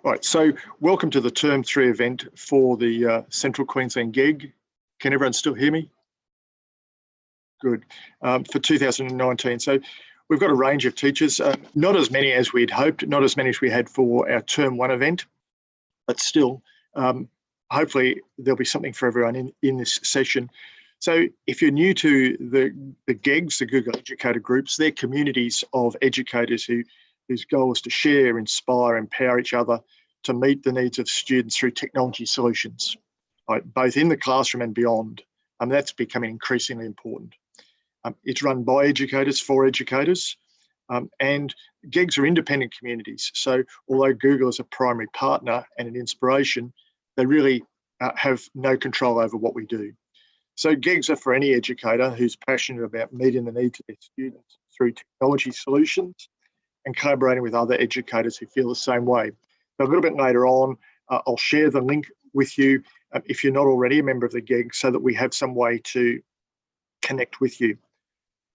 Right, so welcome to the Term 3 event for the Central Queensland GEG. Can everyone still hear me? Good. For 2019. So we've got a range of teachers, not as many as we'd hoped, not as many as we had for our Term 1 event, but still, hopefully there'll be something for everyone in this session. So if you're new to the GEGs, the Google Educator Groups, they're communities of educators whose goal is to share, inspire, empower each other to meet the needs of students through technology solutions, right, both in the classroom and beyond. That's becoming increasingly important. It's run by educators for educators, and GEGs are independent communities. So although Google is a primary partner and an inspiration, they really have no control over what we do. So GEGs are for any educator who's passionate about meeting the needs of their students through technology solutions and collaborating with other educators who feel the same way. So a little bit later on, I'll share the link with you if you're not already a member of the GEG, so that we have some way to connect with you.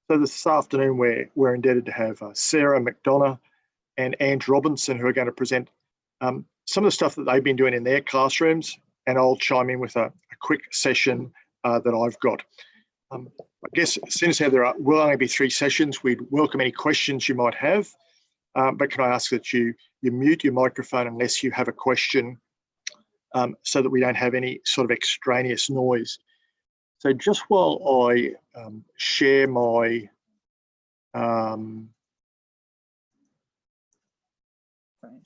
So this afternoon, we're indebted to have Sara, McDonough and Ange Robinson, who are going to present some of the stuff that they've been doing in their classrooms, and I'll chime in with a quick session that I've got. I guess since there will only be 3 sessions, we'd welcome any questions you might have. But can I ask that you mute your microphone unless you have a question, so that we don't have any sort of extraneous noise. So just while I share my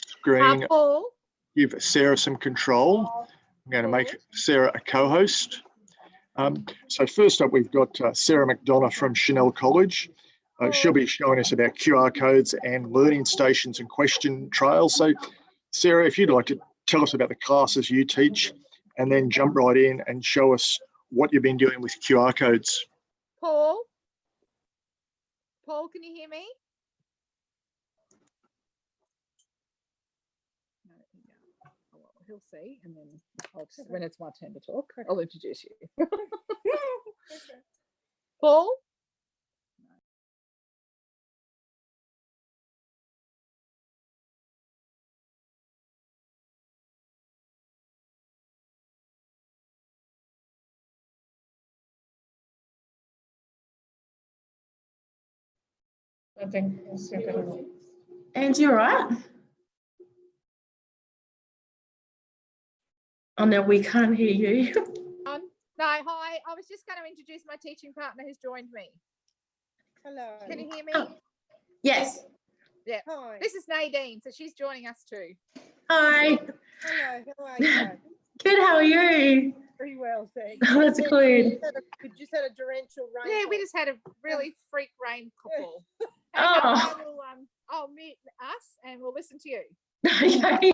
screen, give Sara some control. I'm going to make Sara a co-host. So first up, we've got Sara McDonough from Chanel College. She'll be showing us about QR codes and learning stations and question trails. So Sara, if you'd like to tell us about the classes you teach, and then jump right in and show us what you've been doing with QR codes. Paul, can you hear me? He'll see, and then when it's my turn to talk, I'll introduce you. Paul? I think. And you're right. Oh no, we can't hear you. No, hi. I was just going to introduce my teaching partner who's joined me. Hello. Can you hear me? Oh, yes. Yeah. Hi. This is Nadine, so she's joining us too. Hi. Hello. How are you? Good. How are you? Pretty well, thanks. Oh, that's good. We just had a torrential rain. Yeah, we just had a really freak rain couple. I'll mute us and we'll listen to you. Okay.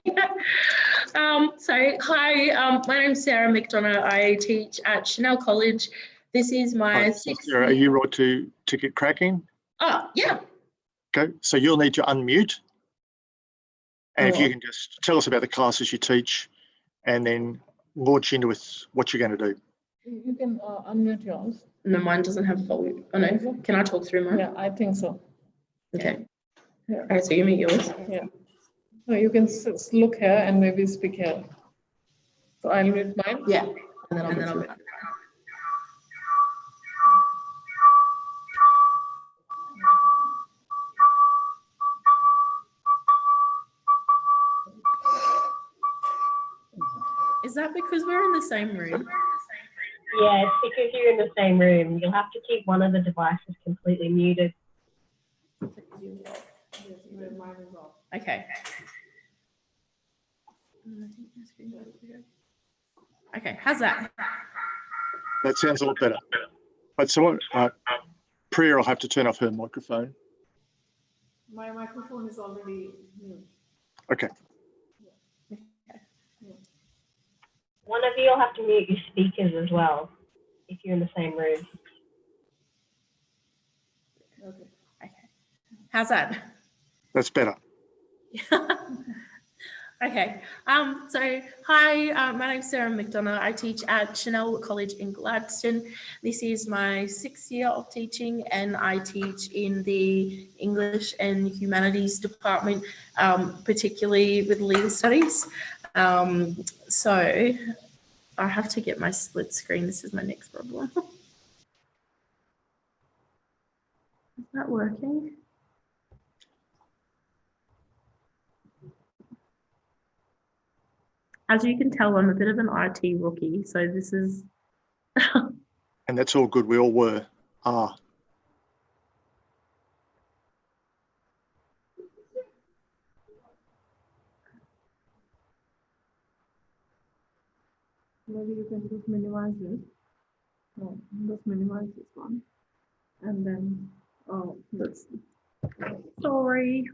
So hi, my name's Sara McDonough. I teach at Chanel College. This is my 6th Sara, are you right to get cracking? Oh, yeah. Okay, so you'll need to unmute. And if you can just tell us about the classes you teach, and then launch into what you're going to do. You can unmute yours. No, mine doesn't have volume. Oh no, can I talk through mine? Yeah, I think so. Okay. Yeah. All right, so you mute yours. Yeah. So you can look here and maybe speak here. So I'll mute mine. Yeah. And then I'll mute. Is that because we're in the same room? Yeah, it's because you're in the same room. You'll have to keep one of the devices completely muted. Okay. Okay, how's that? That sounds a lot better. But so Priya will have to turn off her microphone. My microphone is already mute. Okay. One of you will have to mute your speakers as well if you're in the same room. Okay. How's that? That's better. Okay. So hi, my name's Sara McDonough. I teach at Chanel College in Gladstone. This is my 6th year of teaching, and I teach in the English and Humanities department, particularly with leader studies. So I have to get my split screen. This is my next problem. Is that working? As you can tell, I'm a bit of an IT rookie, so this is... And that's all good. We all were. Maybe you can just minimize it. No, just minimize this one. And then, oh, that's, Sorry.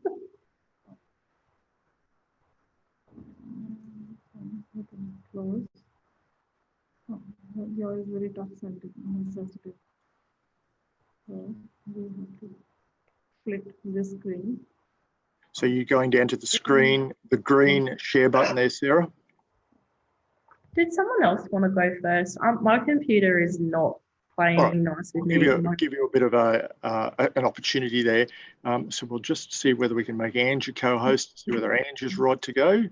you can close. Oh, yours is very tough sensitive. So we have to split this screen. So you're going down to the screen, the green share button there, Sarah. Did someone else want to go first? My computer is not playing All right. nice with Give me. you a bit of an opportunity there. So we'll just see whether we can make Ange a co-host, see whether Ange is right to go.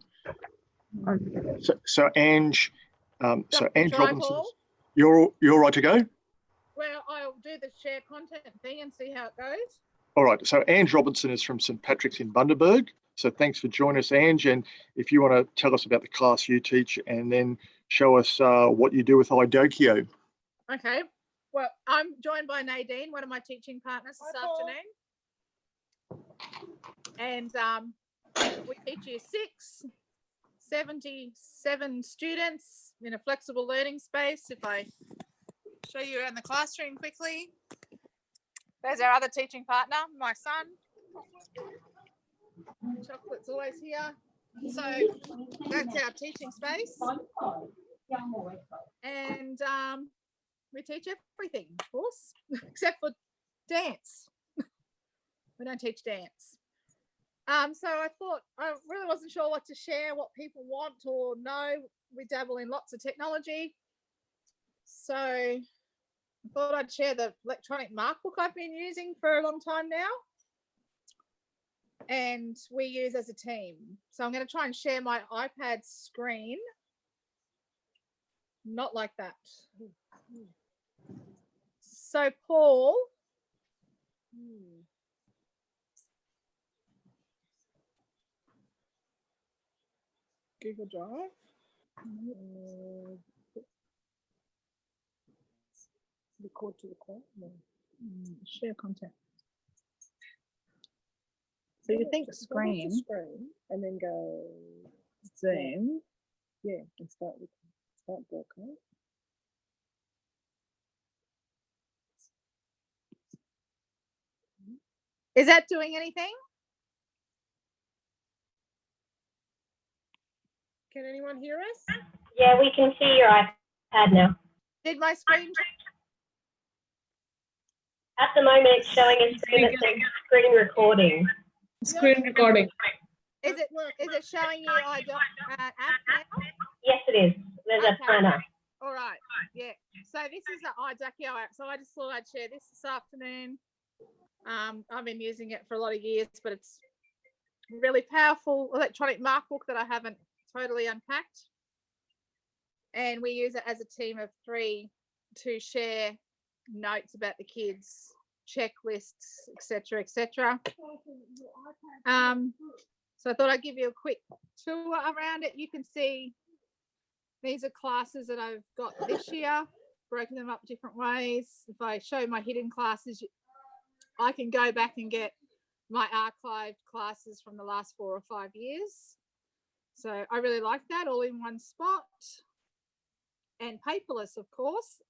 So Ange, Ange Try, Robinson, Paul? you're right to go. Well, I'll do the share content thing and see how it goes. All right. So Ange Robinson is from St Patrick's in Bundaberg. So thanks for joining us, Ange. And if you want to tell us about the class you teach, and then show us what you do with iDokio. Okay. Well, I'm joined by Nadine, one of my teaching partners this afternoon. And we teach year 6, 77 students in a flexible learning space. If I show you around the classroom quickly. There's our other teaching partner, my son. Chocolate's always here. So that's our teaching space. And we teach everything, of course, except for dance. We don't teach dance. So I thought, I really wasn't sure what to share, what people want or know. We dabble in lots of technology. So I thought I'd share the electronic mark book I've been using for a long time now. And we use as a team. So I'm going to try and share my iPad screen. Not like that. So Paul. Google Drive. Record to record. No. Share content. So you think screen and then go Zoom. yeah and start broadcast. Is that doing anything? Can anyone hear us? Yeah, we can see your iPad now. Did my screen? At the moment, it's showing a screen that says screen recording. Screen recording. Is it showing you app now? Yes, it is. There's a planner. All right. Yeah. So this is the iDokio app. So I just thought I'd share this afternoon. I've been using it for a lot of years, but it's a really powerful electronic mark book that I haven't totally unpacked. And we use it as a team of 3 to share notes about the kids, checklists, etc., etc. So I thought I'd give you a quick tour around it. You can see these are classes that I've got this year, broken them up different ways. If I show my hidden classes, I can go back and get my archived classes from the last 4 or 5 years. So I really like that, all in one spot. And paperless, of course,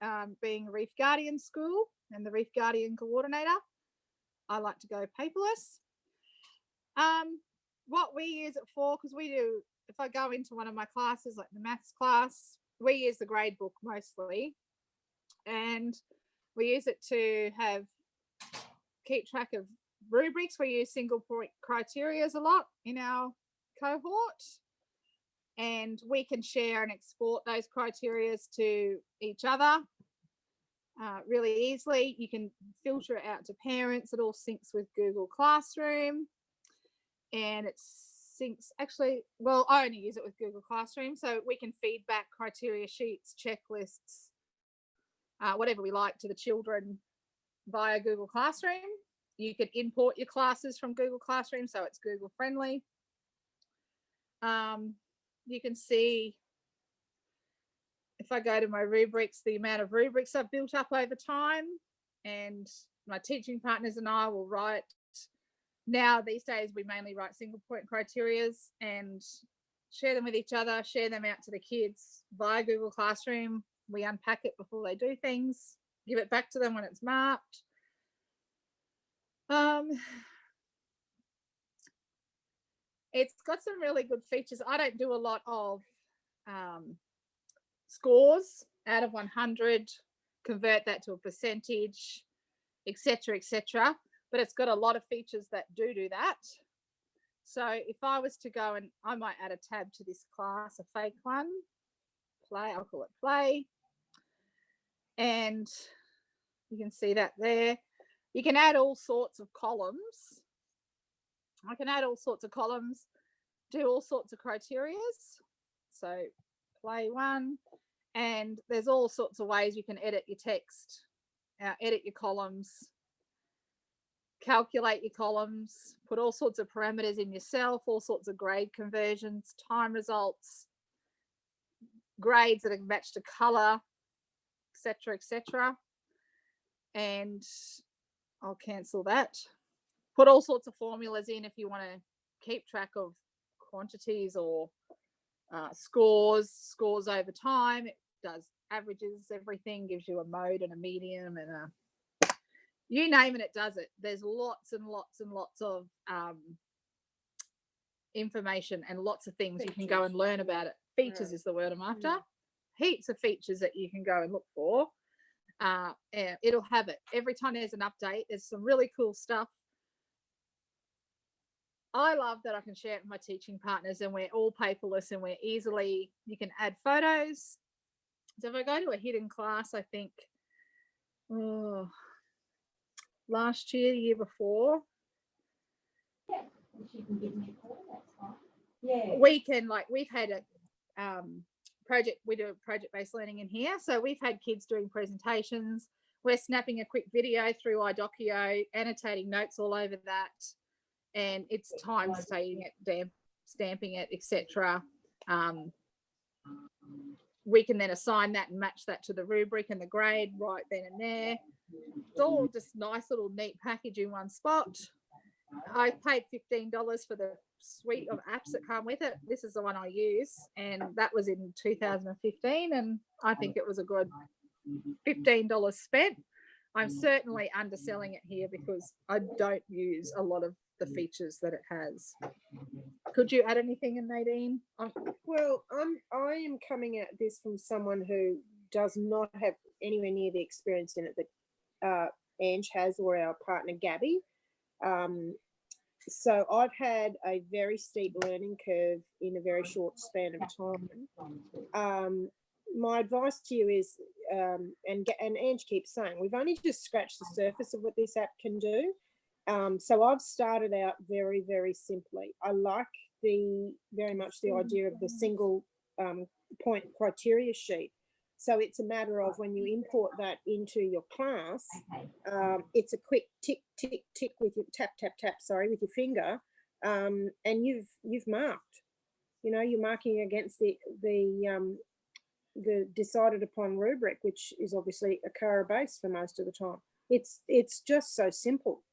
being a Reef Guardian school and the Reef Guardian coordinator, I like to go paperless. What we use it for, because we do, if I go into one of my classes, like the maths class, we use the grade book mostly. And we use it to keep track of rubrics. We use single point criteria a lot in our cohort. and we can share and export those criteria to each other really easily. You can filter it out to parents. It all syncs with Google Classroom, and it syncs actually, well, I only use it with Google Classroom, so we can feed back criteria sheets, checklists, whatever we like to the children via Google Classroom. You can import your classes from Google Classroom, so it's Google friendly. You can see, if I go to my rubrics, the amount of rubrics I've built up over time, and my teaching partners and I will write. Now, these days, we mainly write single point criterias and share them with each other, share them out to the kids via Google Classroom. We unpack it before they do things, give it back to them when it's marked. It's got some really good features. I don't do a lot of scores out of 100, convert that to a percentage, etc., etc. But it's got a lot of features that do that. So if I was to go, and I might add a tab to this class, a fake one, play, I'll call it play. And you can see that there. You can add all sorts of columns. I can add all sorts of columns, do all sorts of criteria. So play one, and there's all sorts of ways you can edit your text, edit your columns, calculate your columns, put all sorts of parameters in yourself, all sorts of grade conversions, time results, grades that are matched to color, etc., etc. And I'll cancel that. Put all sorts of formulas in if you want to keep track of quantities or scores over time. It does averages, everything, gives you a mode and a medium and a, you name it, it does it. There's lots and lots and lots of information and lots of things features. You can go and learn about it. Features is the word I'm after. Yeah. Heaps of features that you can go and look for. And it'll have it. Every time there's an update, there's some really cool stuff. I love that I can share it with my teaching partners, and we're all paperless, and we're easily, you can add photos. So if I go to a hidden class, I think, last year, the year before, we can, like, we've had a project, we do project-based learning in here. So we've had kids doing presentations. We're snapping a quick video through iDocuo, annotating notes all over that. And it's time stating it, stamping it, etc. We can then assign that and match that to the rubric and the grade right then and there. It's all just nice little neat package in one spot. I paid $15 for the suite of apps that come with it. This is the one I use, and that was in 2015, and I think it was a good $15 spent. I'm certainly underselling it here because I don't use a lot of the features that it has. Could you add anything in, Nadine? Well, I am coming at this from someone who does not have anywhere near the experience in it that Ange has, or our partner Gabby. So I've had a very steep learning curve in a very short span of time. My advice to you is, and Ange keeps saying, we've only just scratched the surface of what this app can do. So I've started out very, very simply. I like very much the idea of the single point criteria sheet. So it's a matter of when you import that into your class, it's a quick tick, tick, tick with your tap, sorry, with your finger, and you've marked. You know, you're marking against the decided upon rubric, which is obviously a Cara base for most of the time. It's just so simple.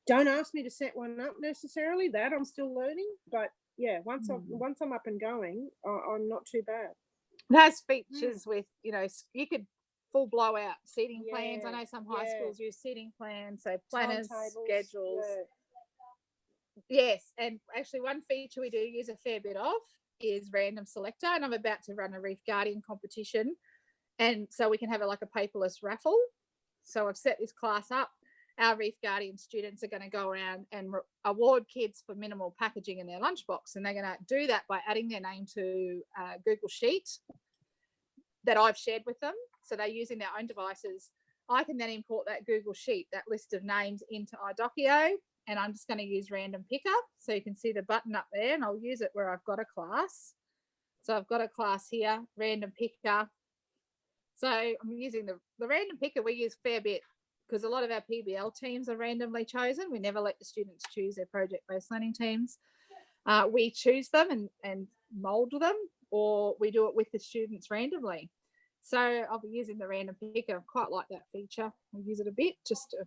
Don't ask me to set one up necessarily. That I'm still learning, but yeah, once I'm up and going, I'm not too bad. It has features with, you know, you could full blowout seating plans. I know some high schools use seating plans, so planners, schedules. Yes, and actually one feature we do use a fair bit of is random selector, and I'm about to run a Reef Guardian competition, and so we can have like a paperless raffle. So I've set this class up, our Reef Guardian students are going to go around and award kids for minimal packaging in their lunchbox. And they're going to do that by adding their name to a Google Sheet that I've shared with them. So they're using their own devices. I can then import that Google Sheet, that list of names, into iDocio, and I'm just going to use random picker. So you can see the button up there, and I'll use it where I've got a class. So I've got a class here, random picker. So I'm using the random picker we use a fair bit because a lot of our PBL teams are randomly chosen. We never let the students choose their project-based learning teams. We choose them and mold them, or we do it with the students randomly. So I'll be using the random picker. I quite like that feature. I'll use it a bit just to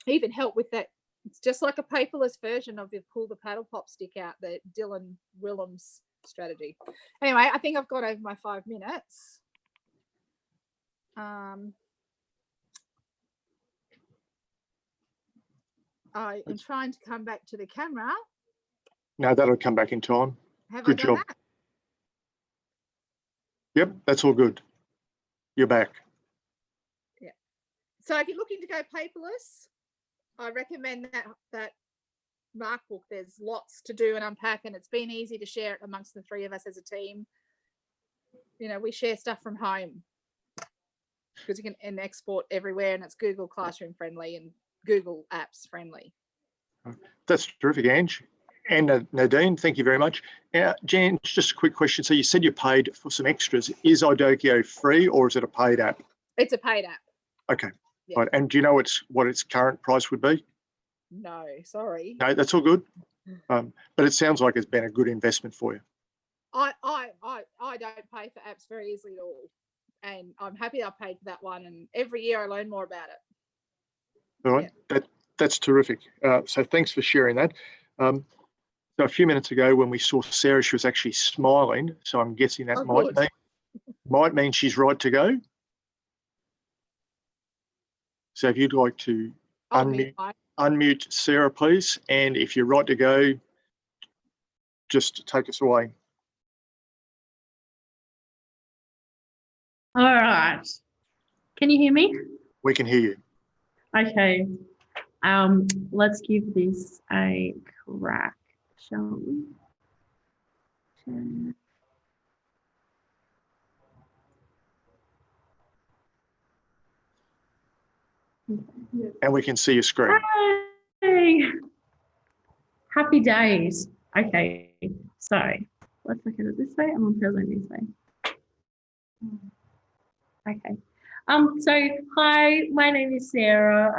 even help with that. It's just like a paperless version of the pull the paddle pop stick out, the Dylan Willems strategy. Anyway, I think I've got over my 5 minutes. I am trying to come back to the camera. No, that'll come back in time. Have Good I done job. that? Yep, that's all good. You're back. Yeah. So if you're looking to go paperless, I recommend that Markbook. There's lots to do and unpack, and it's been easy to share it amongst the 3 of us as a team. You know, we share stuff from home because you can export everywhere, and it's Google Classroom friendly and Google Apps friendly. That's terrific, Ange. And Nadine, thank you very much. Jan, just a quick question. So you said you paid for some extras. Is iDocio free or is it a paid app? It's a paid app. Okay. Yeah. Right. And do you know what its current price would be? No, sorry. No, that's all good. But it sounds like it's been a good investment for you. I don't pay for apps very easily at all. And I'm happy I paid for that one. And every year I learn more about it. All right. Yeah. That's terrific. So thanks for sharing that. So a few minutes ago when we saw Sara, she was actually smiling. So I'm guessing that might mean she's right to go. So if you'd like to unmute Sara, please. And if you're right to go, just take us away. All right. Can you hear me? We can hear you. Okay. Let's give this a crack, shall we? Share. And we can see your screen. Hey. Happy days. Okay, so let's look at it this way. I'm on present this way. Okay. So hi, my name is Sara.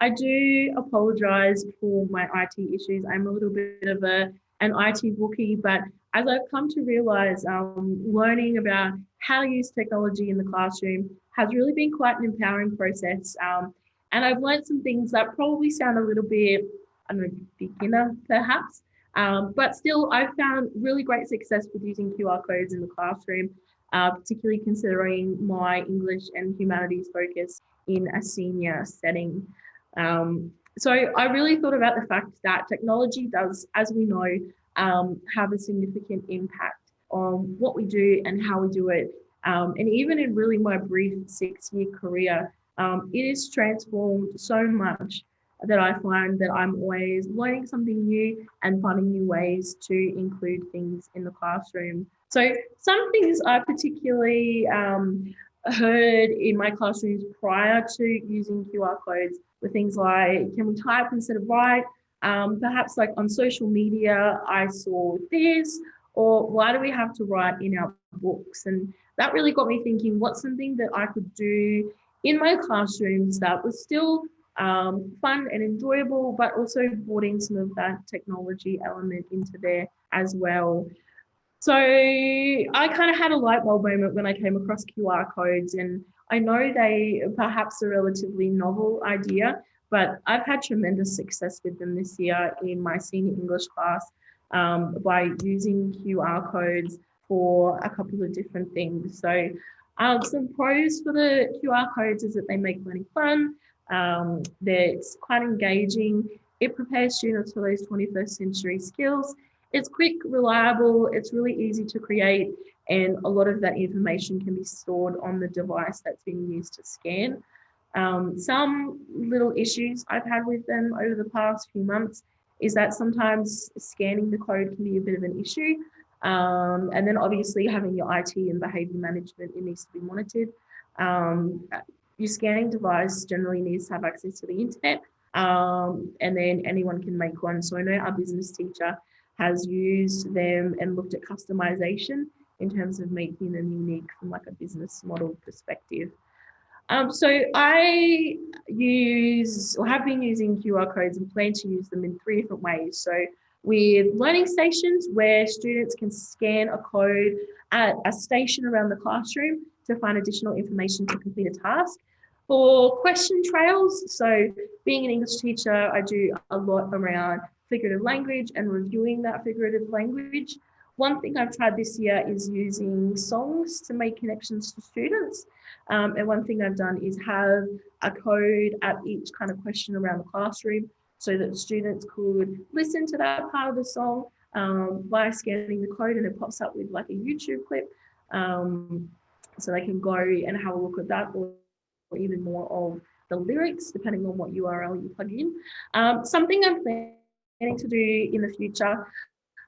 I do apologize for my IT issues. I'm a little bit of an IT rookie, but as I've come to realize, learning about how to use technology in the classroom has really been quite an empowering process. And I've learned some things that probably sound a little bit, I don't know, beginner perhaps, but still I've found really great success with using QR codes in the classroom, particularly considering my English and humanities focus in a senior setting. So I really thought about the fact that technology does, as we know, have a significant impact on what we do and how we do it. And even in really my brief 6-year career, it has transformed so much that I find that I'm always learning something new and finding new ways to include things in the classroom. So some things I particularly heard in my classrooms prior to using QR codes were things like, can we type instead of write? Perhaps like on social media, I saw this, or why do we have to write in our books? And that really got me thinking, what's something that I could do in my classrooms that was still fun and enjoyable, but also brought in some of that technology element into there as well. So I kind of had a light bulb moment when I came across QR codes, and I know they perhaps a relatively novel idea, but I've had tremendous success with them this year in my senior English class by using QR codes for a couple of different things. So some pros for the QR codes is that they make learning fun. It's quite engaging. It prepares students for those 21st century skills. It's quick, reliable, it's really easy to create, and a lot of that information can be stored on the device that's being used to scan. Some little issues I've had with them over the past few months is that sometimes scanning the code can be a bit of an issue. And then obviously having your IT and behavior management, it needs to be monitored. Your scanning device generally needs to have access to the internet, and then anyone can make one. So I know our business teacher has used them and looked at customization in terms of making them unique from like a business model perspective. So I use or have been using QR codes and plan to use them in 3 different ways. So with learning stations where students can scan a code at a station around the classroom to find additional information to complete a task. For question trails, so being an English teacher, I do a lot around figurative language and reviewing that figurative language. One thing I've tried this year is using songs to make connections to students. And one thing I've done is have a code at each kind of question around the classroom so that students could listen to that part of the song by scanning the code, and it pops up with like a YouTube clip. So they can go and have a look at that, or even more of the lyrics, depending on what URL you plug in. Something I'm planning to do in the future,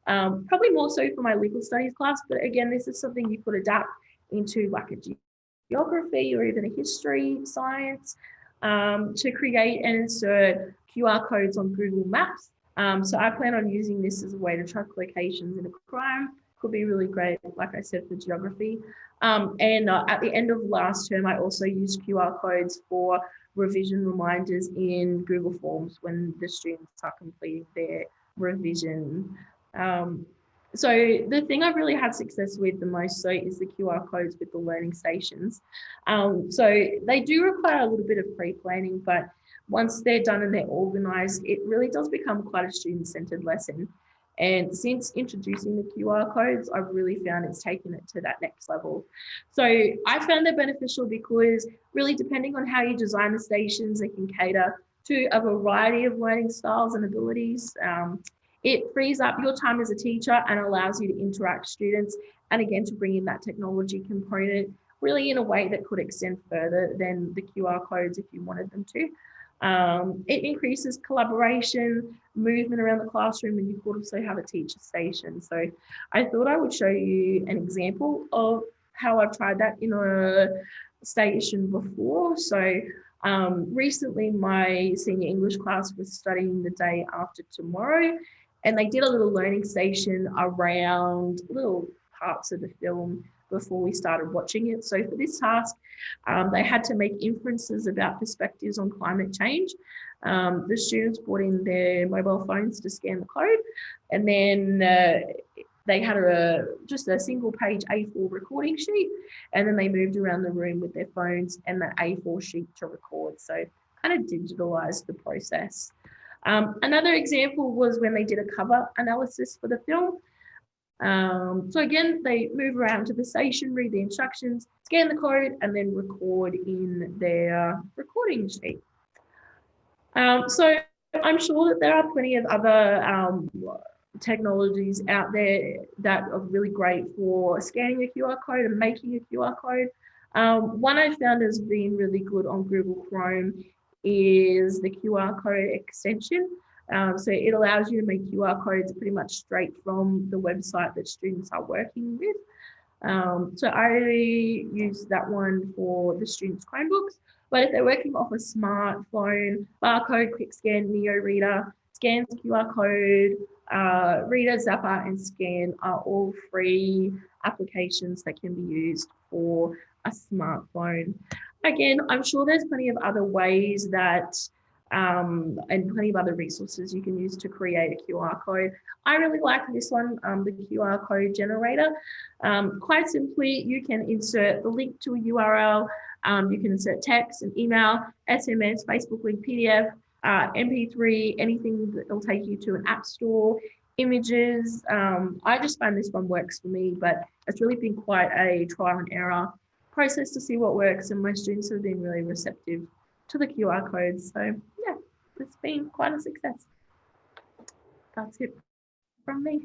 probably more so for my legal studies class, but again, this is something you could adapt into like a geography or even a history, science, to create and insert QR codes on Google Maps. So I plan on using this as a way to track locations in a crime. Could be really great, like I said, for geography. And at the end of last term, I also used QR codes for revision reminders in Google Forms when the students are completing their revision. So the thing I've really had success with the most so is the QR codes with the learning stations. So they do require a little bit of pre-planning, but once they're done and they're organized, it really does become quite a student-centered lesson. And since introducing the QR codes, I've really found it's taken it to that next level. So I found they're beneficial because really depending on how you design the stations, they can cater to a variety of learning styles and abilities. It frees up your time as a teacher and allows you to interact with students, and again, to bring in that technology component really in a way that could extend further than the QR codes if you wanted them to. It increases collaboration, movement around the classroom, and you could also have a teacher station. So I thought I would show you an example of how I've tried that in a station before. So recently my senior English class was studying the day after tomorrow, and they did a little learning station around little parts of the film before we started watching it. So for this task, they had to make inferences about perspectives on climate change. The students brought in their mobile phones to scan the code, and then they had just a single page A4 recording sheet, and then they moved around the room with their phones and that A4 sheet to record. So kind of digitalized the process. Another example was when they did a cover analysis for the film. So again, they move around to the station, read the instructions, scan the code, and then record in their recording sheet. So I'm sure that there are plenty of other technologies out there that are really great for scanning a QR code and making a QR code. One I found has been really good on Google Chrome is the QR code extension. So it allows you to make QR codes pretty much straight from the website that students are working with. So I use that one for the students' Chromebooks, but if they're working off a smartphone, barcode, quick scan, Neo Reader, scans QR code, Reader, Zapper, and Scan are all free applications that can be used for a smartphone. Again, I'm sure there's plenty of other ways that and plenty of other resources you can use to create a QR code. I really like this one, the QR code generator. Quite simply, you can insert the link to a URL. You can insert text and email, SMS, Facebook link, PDF, MP3, anything that will take you to an app store, images. I just find this one works for me, but it's really been quite a trial and error process to see what works, and my students have been really receptive to the QR codes. So yeah, it's been quite a success. That's it from me.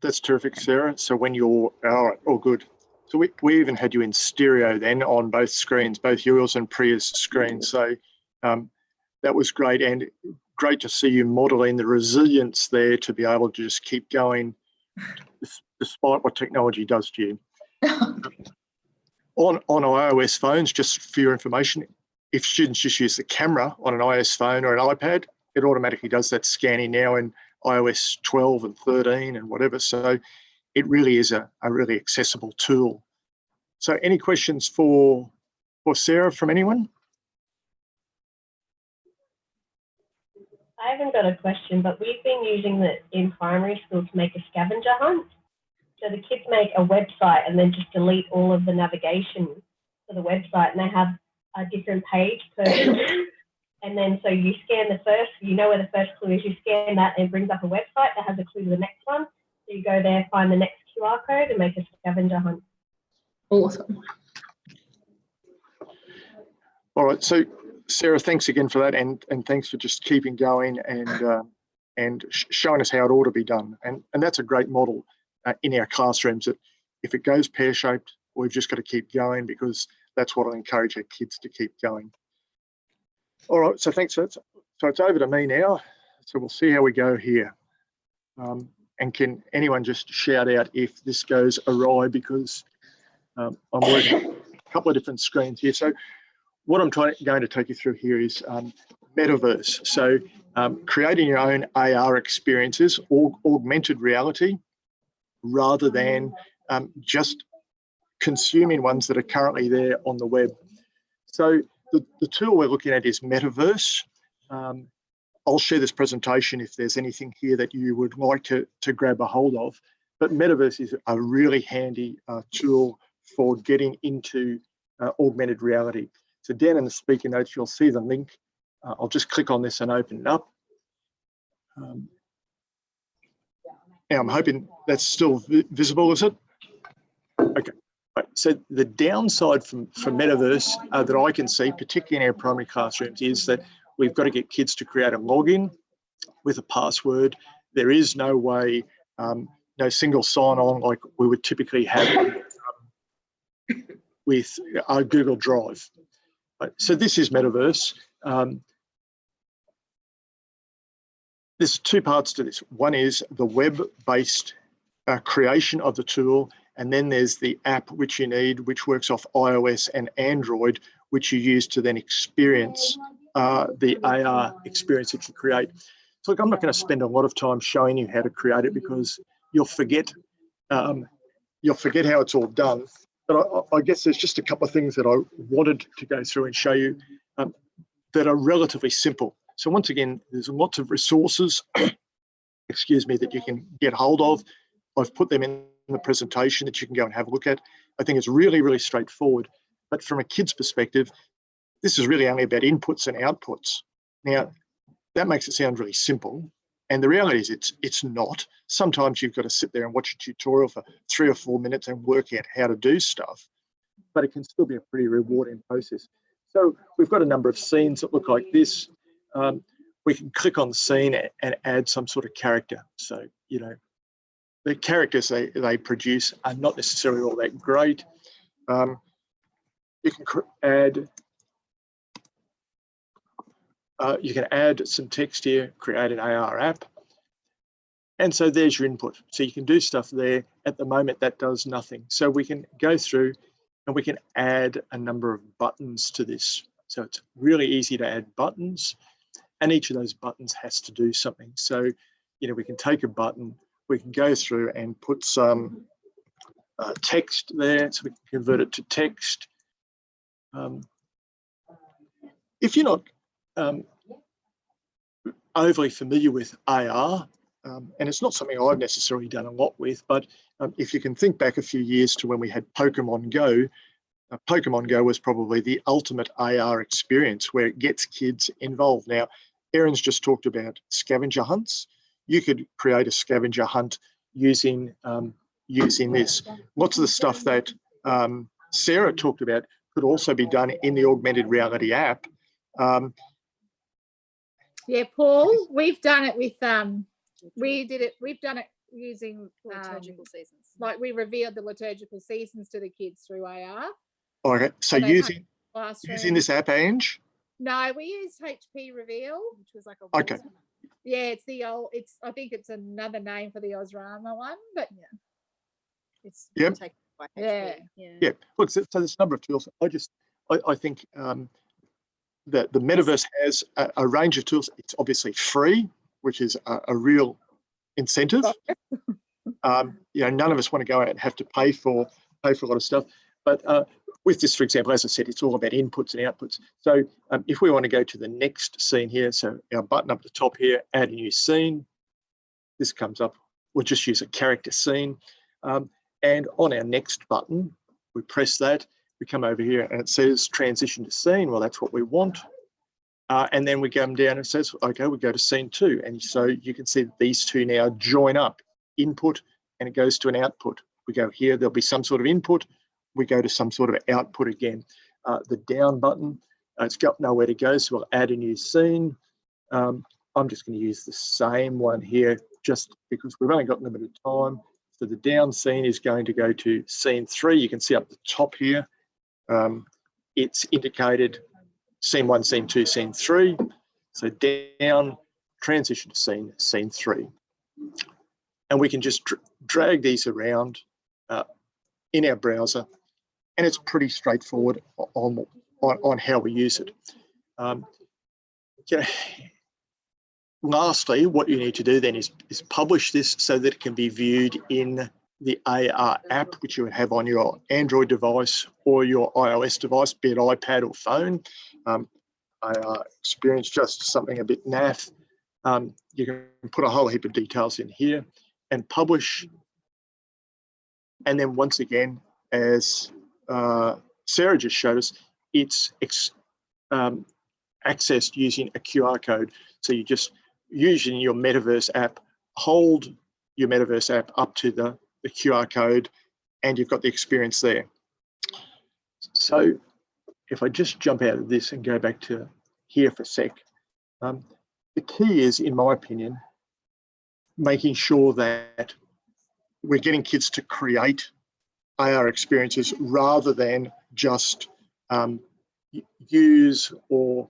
That's terrific, Sarah. So when you're, all right, all good. So we even had you in stereo then on both screens, both yours and Priya's screens. So that was great, and great to see you modelling the resilience there to be able to just keep going despite what technology does to you. On iOS phones, just for your information, if students just use the camera on an iOS phone or an iPad, it automatically does that scanning now in iOS 12 and 13 and whatever. So it really is a really accessible tool. So any questions for Sarah from anyone? I haven't got a question, but we've been using it in primary school to make a scavenger hunt. So the kids make a website and then just delete all of the navigation for the website, and they have a different page per clue. And then so you scan the first, you know where the first clue is, you scan that and it brings up a website that has a clue to the next one. So you go there, find the next QR code and make a scavenger hunt. Awesome. All right, so Sarah, thanks again for that, and thanks for just keeping going and showing us how it ought to be done. And that's a great model in our classrooms, that if it goes pear-shaped, we've just got to keep going, because that's what I encourage our kids to keep going. All right, so thanks. So it's over to me now. So we'll see how we go here. And can anyone just shout out if this goes awry, because I'm working a couple of different screens here. So what I'm going to take you through here is Metaverse. So creating your own AR experiences, or augmented reality, rather than just consuming ones that are currently there on the web. So the tool we're looking at is Metaverse. I'll share this presentation if there's anything here that you would like to grab a hold of. But Metaverse is a really handy tool for getting into augmented reality. So down in the speaker notes, you'll see the link. I'll just click on this and open it up. Now I'm hoping that's still visible, is it? Okay. Right. So the downside from Metaverse that I can see, particularly in our primary classrooms, is that we've got to get kids to create a login with a password. There is no way, no single sign-on like we would typically have with our Google Drive. Right. So this is Metaverse. There's two parts to this. One is the web-based creation of the tool, and then there's the app which you need, which works off iOS and Android, which you use to then experience the AR experience that you create. So look, I'm not going to spend a lot of time showing you how to create it, because you'll forget how it's all done. But I guess there's just a couple of things that I wanted to go through and show you that are relatively simple. So once again, there's lots of resources, excuse me, that you can get hold of. I've put them in the presentation that you can go and have a look at. I think it's really, really straightforward. But from a kid's perspective, this is really only about inputs and outputs. Now, that makes it sound really simple. And the reality is it's not. Sometimes you've got to sit there and watch a tutorial for 3 or 4 minutes and work out how to do stuff. But it can still be a pretty rewarding process. So we've got a number of scenes that look like this. We can click on the scene and add some sort of character. So, you know, the characters they produce are not necessarily all that great. You can add some text here, create an AR app. And so there's your input. So you can do stuff there. At the moment, that does nothing. So we can go through and we can add a number of buttons to this. So it's really easy to add buttons, and each of those buttons has to do something. So, you know, we can take a button, we can go through and put some text there, so we can convert it to text. If you're not overly familiar with AR, and it's not something I've necessarily done a lot with, but if you can think back a few years to when we had Pokemon Go, Pokemon Go was probably the ultimate AR experience where it gets kids involved. Now, Erin's just talked about scavenger hunts. You could create a scavenger hunt using this. Lots of the stuff that Sarah talked about could also be done in the augmented reality app. Yeah, Paul, we've done it with we've done it using Liturgical seasons. like we revealed the liturgical seasons to the kids through AR. Okay, so And they using Classroom. this app, Ange? No, we use HP Reveal. Which was like a Okay. Yeah, it's the old. I think it's another name for the Ozrama one, but It's Yep. taken by Yeah. HP. Yeah. Yeah, look, so there's a number of tools. I think that the Metaverse has a range of tools. It's obviously free, which is a real incentive. None of us want to go out and have to pay for a lot of stuff. But with this, for example, as I said, it's all about inputs and outputs. So if we want to go to the next scene here, so our button up at the top here, add a new scene, this comes up. We'll just use a character scene. And on our next button, we press that, we come over here and it says transition to scene. Well, that's what we want. And then we come down and it says, okay, we go to scene 2. And so you can see that these two now join up, input, and it goes to an output. We go here, there'll be some sort of input. We go to some sort of output again. The down button, it's got nowhere to go, so we'll add a new scene. I'm just going to use the same one here just because we've only got limited time. So the down scene is going to go to scene 3. You can see up the top here, it's indicated scene 1, scene 2, scene 3. So down, transition to scene 3. And we can just drag these around in our browser, and it's pretty straightforward on how we use it. Lastly, what you need to do then is publish this so that it can be viewed in the AR app, which you would have on your Android device or your iOS device, be it iPad or phone. AR experience, just something a bit naff. You can put a whole heap of details in here and publish. And then once again, as Sara just showed us, it's accessed using a QR code. So you just, using your Metaverse app, hold your Metaverse app up to the QR code and you've got the experience there. So if I just jump out of this and go back to here for a sec, the key is, in my opinion, making sure that we're getting kids to create AR experiences rather than just use or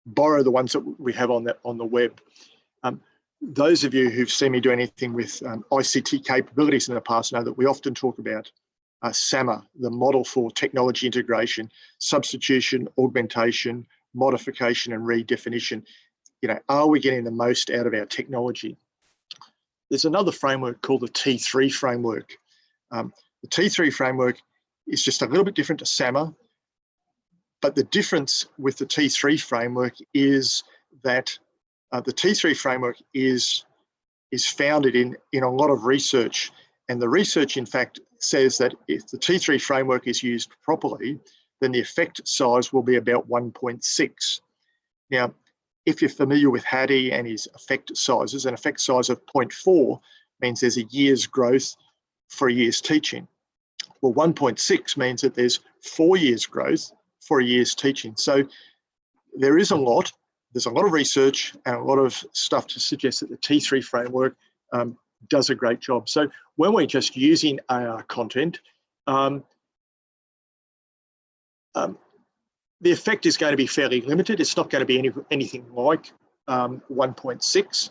borrow the ones that we have on the web. Those of you who've seen me do anything with ICT capabilities in the past know that we often talk about SAMR, the model for technology integration, substitution, augmentation, modification, and redefinition. Are we getting the most out of our technology? There's another framework called the T3 framework. The T3 framework is just a little bit different to SAMR, but the difference with the T3 framework is that the T3 framework is founded in a lot of research, and the research in fact says that if the T3 framework is used properly, then the effect size will be about 1.6. Now, if you're familiar with Hattie and his effect sizes, an effect size of 0.4 means there's a year's growth for a year's teaching. Well, 1.6 means that there's 4 years growth for a year's teaching. So there's a lot of research and a lot of stuff to suggest that the T3 framework does a great job. So when we're just using AR content, the effect is going to be fairly limited. It's not going to be anything like 1.6.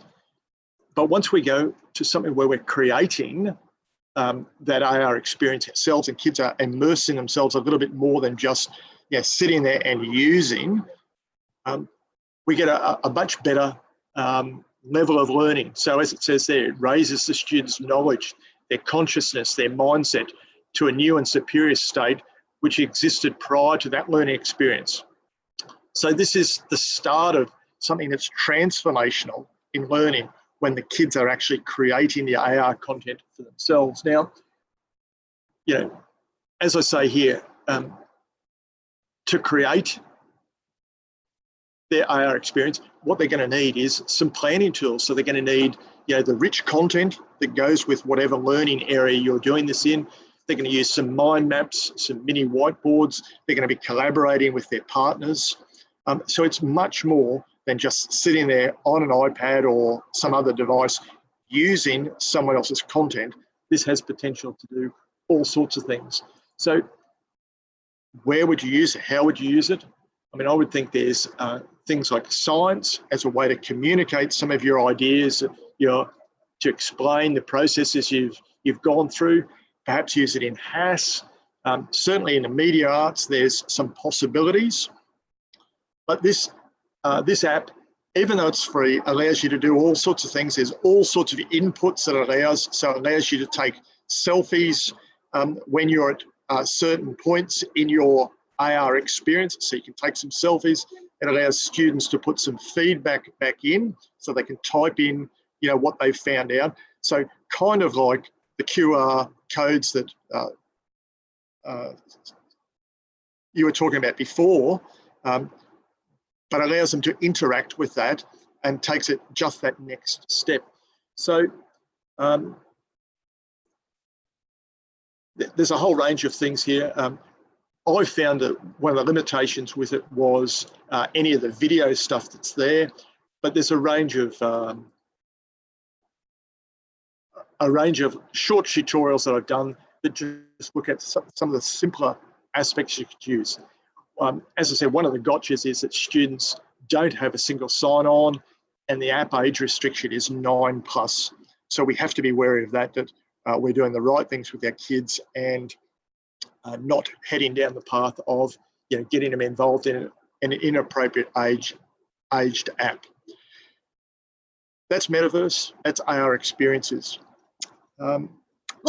But once we go to something where we're creating that AR experience ourselves, and kids are immersing themselves a little bit more than just sitting there and using, we get a much better level of learning. So as it says there, it raises the students' knowledge, their consciousness, their mindset to a new and superior state which existed prior to that learning experience. So this is the start of something that's transformational in learning when the kids are actually creating the AR content for themselves. Now, as I say here, to create their AR experience, what they're going to need is some planning tools. So they're going to need, the rich content that goes with whatever learning area you're doing this in. They're going to use some mind maps, some mini whiteboards. They're going to be collaborating with their partners. So it's much more than just sitting there on an iPad or some other device using someone else's content, this has potential to do all sorts of things. So where would you use it? How would you use it? I mean, I would think there's things like science as a way to communicate some of your ideas, to explain the processes you've gone through. Perhaps use it in HASS. Certainly in the media arts, there's some possibilities. But this app, even though it's free, allows you to do all sorts of things. There's all sorts of inputs that it allows. So it allows you to take selfies when you're at certain points in your AR experience. So you can take some selfies. It allows students to put some feedback back in so they can type in, what they've found out. So kind of like the QR codes that you were talking about before, but allows them to interact with that and takes it just that next step. So there's a whole range of things here. I found that one of the limitations with it was any of the video stuff that's there, but there's a range of short tutorials that I've done that just look at some of the simpler aspects you could use. As I said, one of the gotchas is that students don't have a single sign-on, and the app age restriction is 9+. So we have to be wary of that we're doing the right things with our kids and not heading down the path of getting them involved in an inappropriate aged app. That's Metaverse. That's AR experiences. So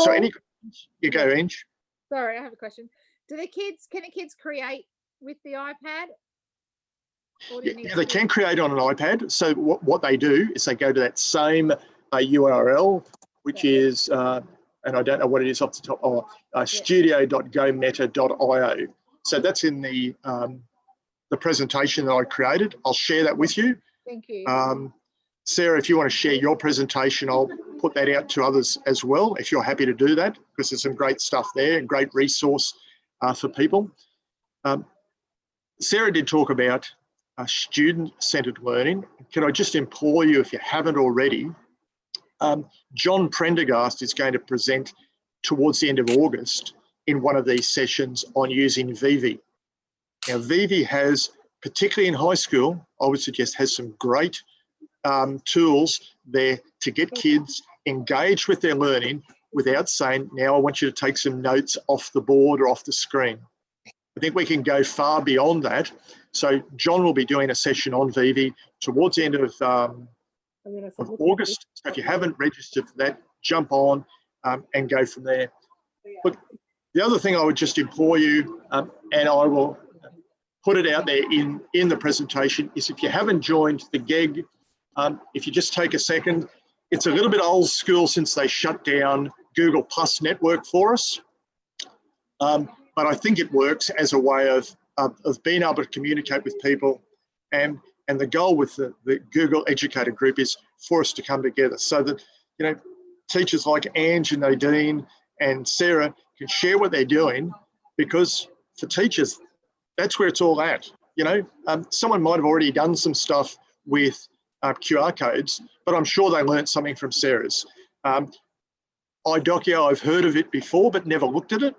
any questions? You go, Ange. Sorry, I have a question. Can the kids create with the iPad? Yeah, they can create on an iPad. So what they do is they go to that same URL, which is, and I don't know what it is off the top, studio.gometa.io. So that's in the presentation that I created. I'll share that with you. Thank you. Sarah, if you want to share your presentation, I'll put that out to others as well, if you're happy to do that, because there's some great stuff there and great resource for people. Sarah did talk about student-centered learning. Can I just implore you, if you haven't already, John Prendergast is going to present towards the end of August in one of these sessions on using Vivi. Now, Vivi has, particularly in high school, I would suggest has some great tools there to get kids engaged with their learning without saying, now I want you to take some notes off the board or off the screen. I think we can go far beyond that. So John will be doing a session on Vivi towards the end of August. So if you haven't registered for that, jump on and go from there. But the other thing I would just implore you, and I will put it out there in the presentation, is if you haven't joined the GEG, if you just take a second, it's a little bit old school since they shut down Google Plus network for us. But I think it works as a way of being able to communicate with people. And the goal with the Google Educator Group is for us to come together so that, teachers like Ange and Nadine and Sara can share what they're doing, because for teachers, that's where it's all at. Someone might have already done some stuff with QR codes, but I'm sure they learned something from Sara's. iDocio, I've heard of it before, but never looked at it.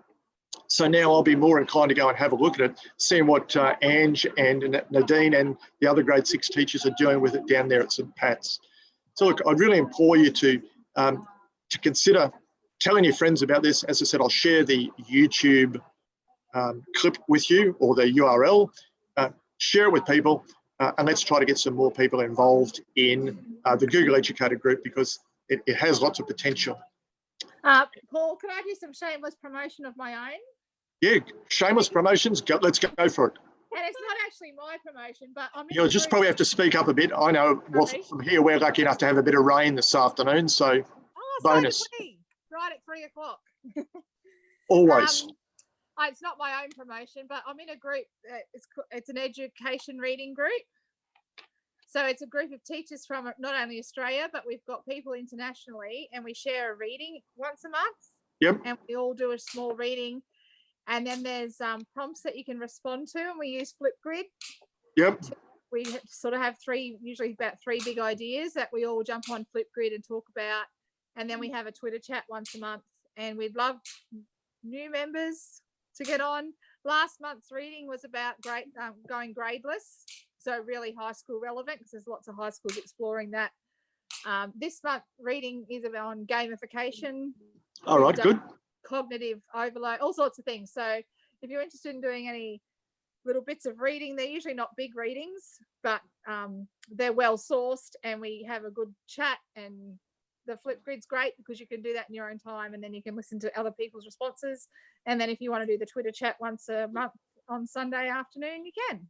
So now I'll be more inclined to go and have a look at it, seeing what Ange and Nadine and the other grade 6 teachers are doing with it down there at St. Pat's. So look, I'd really implore you to consider telling your friends about this. As I said, I'll share the YouTube clip with you, or the URL. Share it with people, and let's try to get some more people involved in the Google Educator Group, because it has lots of potential. Paul, can I do some shameless promotion of my own? Yeah, shameless promotions. Let's go for it. And it's not actually my promotion, but I'm in You'll just probably have to speak up a bit. I know from here we're lucky enough to have a bit of rain this afternoon, so bonus. So did we. Right at 3 o'clock. Always. It's not my own promotion, but I'm in a group. It's an education reading group. So it's a group of teachers from not only Australia, but we've got people internationally, and we share a reading once a month. Yep. And we all do a small reading. And then there's prompts that you can respond to, and we use Flipgrid. Yep. We sort of have usually about three big ideas that we all jump on Flipgrid and talk about And then we have a Twitter chat once a month, and we'd love new members to get on. Last month's reading was about going gradeless, so really high school relevant, because there's lots of high schools exploring that. This month reading is on gamification. All right, good. Cognitive overload, all sorts of things. So if you're interested in doing any little bits of reading, they're usually not big readings, but they're well sourced, and we have a good chat. And the flip grid's great because you can do that in your own time, and then you can listen to other people's responses. And then if you want to do the Twitter chat once a month on Sunday afternoon, you can.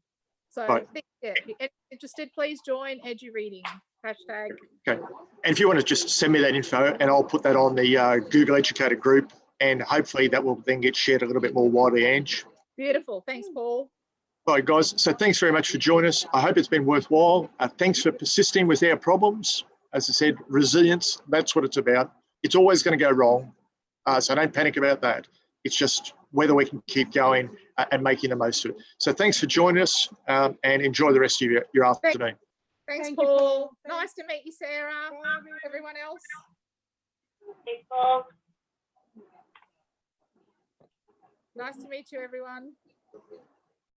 So Right. yeah, if you're interested, please join EduReading hashtag. Okay. And if you want to just send me that info, and I'll put that on the Google Educator group, and hopefully that will then get shared a little bit more widely, Ange. Beautiful. Thanks, Paul. All right, guys. So thanks very much for joining us. I hope it's been worthwhile. Thanks for persisting with our problems. As I said, resilience, that's what it's about. It's always going to go wrong. So don't panic about that. It's just whether we can keep going and making the most of it. So thanks for joining us, and enjoy the rest of your afternoon. Thanks, Thank you, Paul. Paul. Nice to meet you, Sarah. Everyone else. Thanks, Paul. Nice to meet you, everyone.